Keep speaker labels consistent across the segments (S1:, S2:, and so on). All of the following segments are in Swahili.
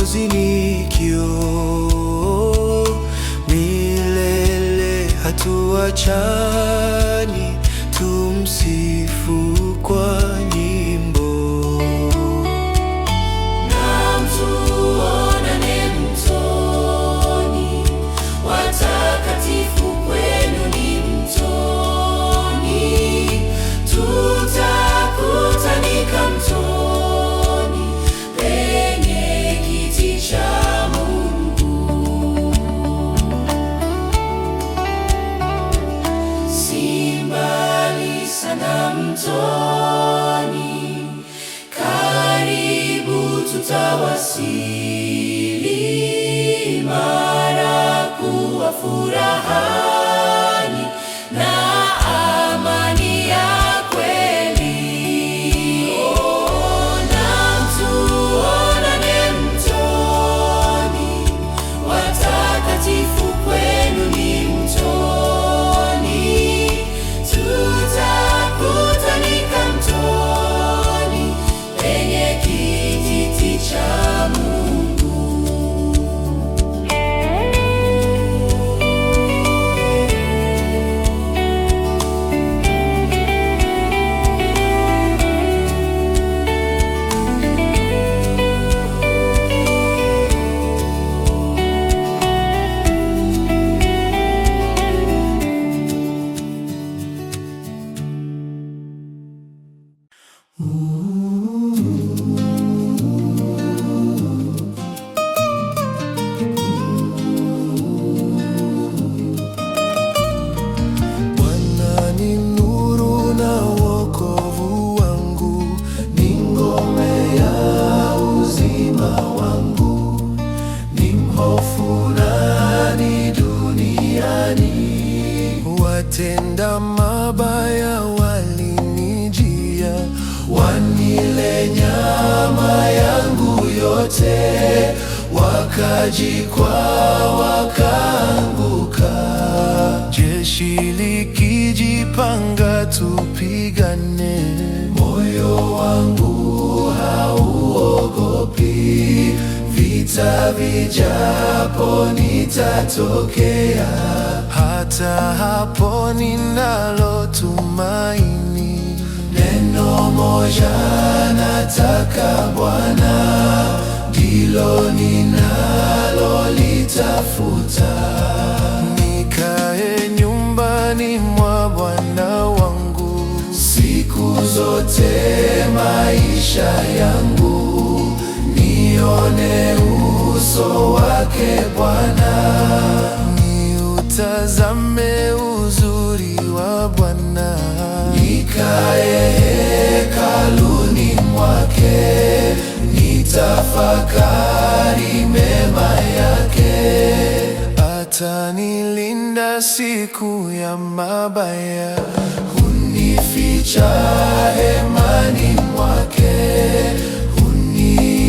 S1: Mwokozi ni kioo, milele hatuachani, tumsifu kwa nyimbo.
S2: Na tuonane mtoni, watakatifu kwenu ni mtoni, tutakutanika mtoni penye kiti cha Mungu. Si mbali sana mtoni, karibu tutawasili, mara kuwa furahani na amani ya kweli. Na tuonane mtoni, watakatifu kwenu ni mtoni, tutakutanika mtoni penye kiti cha Mungu.
S1: Bwana ni nuru na wokovu wangu, ni ngome ya uzima wangu. Nimhofu nani duniani? Watenda mabaya walinijia, wanile nyama yangu yote, wakajikwaa wakaanguka. Jeshi likijipanga tupigane, moyo wangu hauogopi. Vita vijapo nitatokea, hata hapo ninalo tumaini. Neno moja nataka Bwana, ndilo ninalolitafuta, nikae nyumbani mwa Bwana wangu siku zote maisha yangu, nione uso wake Bwana, niutazame uzuri wa Bwana, nikae hekaluni mwake, nitafakari mema yake. Atanilinda siku ya mabaya, hunificha hemani mwake,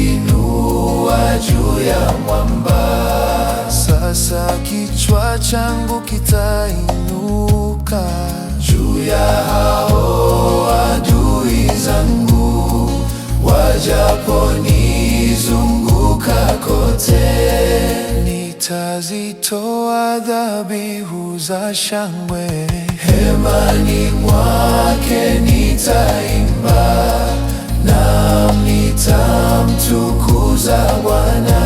S1: huniinua juu ya mwamba. Sasa kichwa changu kitainuka juu ya hao adui zangu, wajaponizunguka kote. Nitazitoa dhabihu za shangwe, hemani mwake nitaimba, na nitamtukuza Bwana.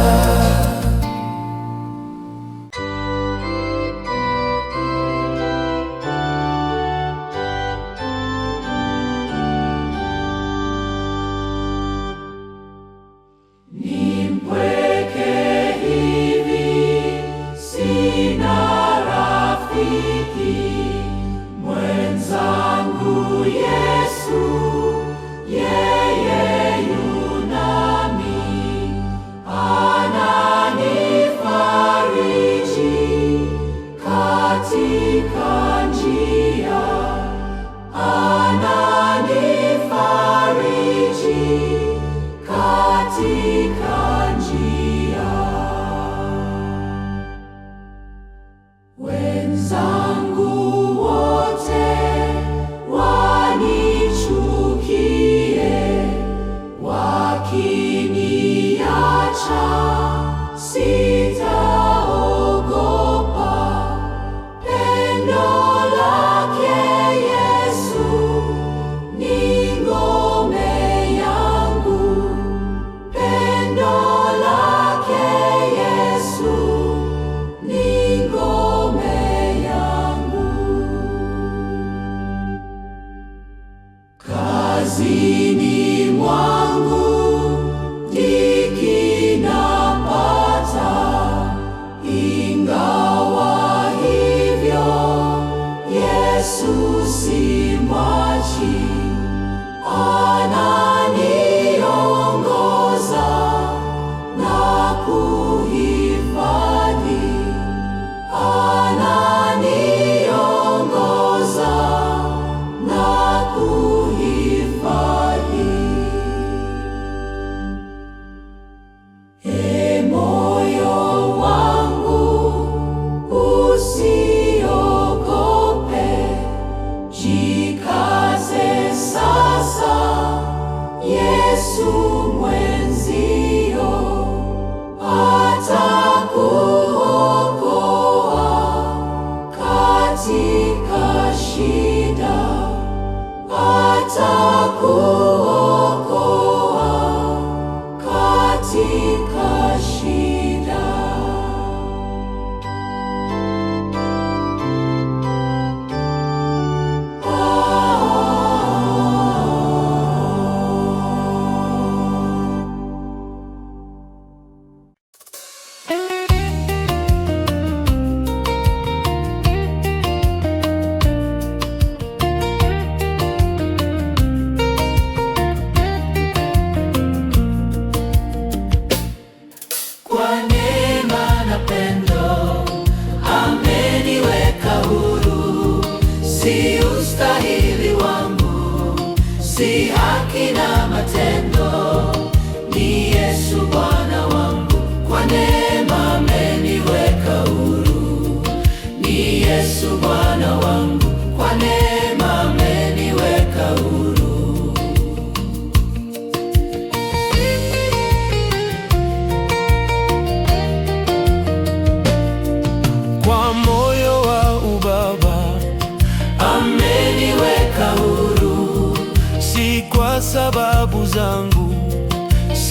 S2: Mwenzangu Yesu, yeye yu nami, ananifariji katika njia, ananifariji katika njia. Wenzangu wote wanichukie, wakiniacha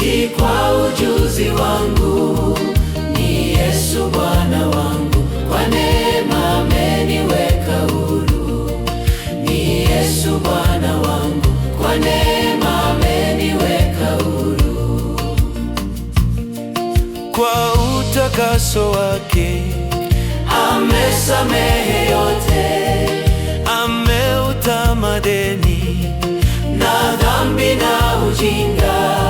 S1: si kwa ujuzi wangu, ni Yesu Bwana wangu, kwa neema ameniweka huru. Ni Yesu Bwana wangu, kwa neema ameniweka huru. Kwa utakaso wake amesamehe yote, ameuta madeni na dhambi na ujinga.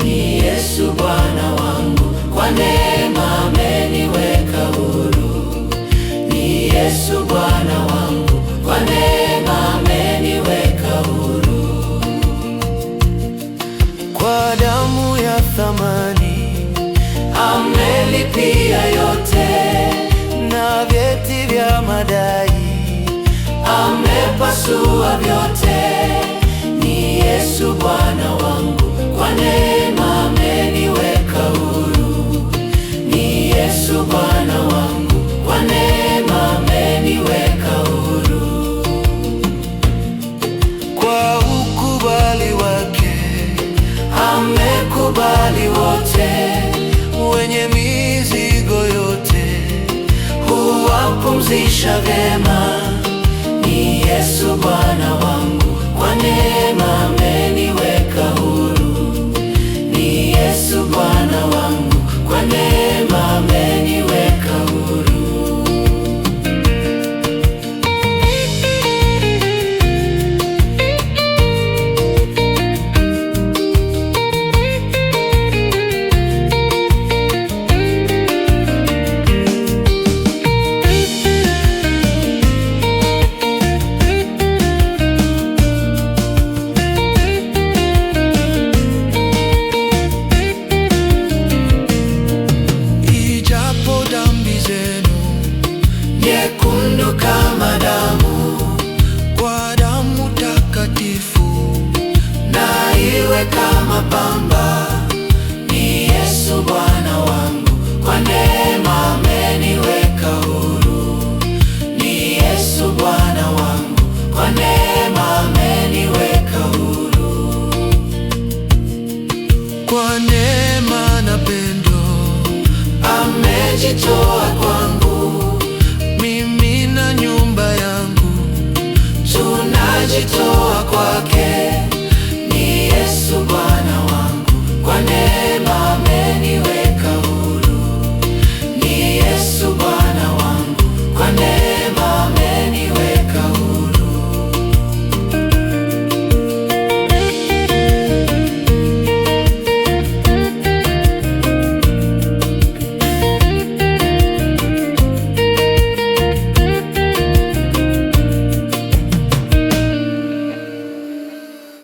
S1: Ni Yesu Bwana wangu, kwa neema ameniweka huru. Ni Yesu Bwana wangu, kwa neema ameniweka huru. Kwa damu ya thamani amelipia yote, na vyeti vya madai amepasua vyote. Ni Yesu Bwana wangu, kwa neema ameniweka huru. Ni Yesu Bwana wangu, kwa neema ameniweka huru. Kwa ukubali wake amekubali wote, wenye mizigo yote huwapumzisha vyema. Ni Yesu Bwana wangu, kwa neema ameniweka huru. Ni Yesu Bwana wangu, kwa neema ameniweka huru. Nyekundu kama damu, kwa damu takatifu na iwe kama pamba. Ni Yesu Bwana wangu, kwa neema ameniweka huru. Ni Yesu Bwana wangu, kwa neema ameniweka huru. Kwa neema na pendo amejitoa kwangu. Mimi na nyumba yangu tunajitoa kwake.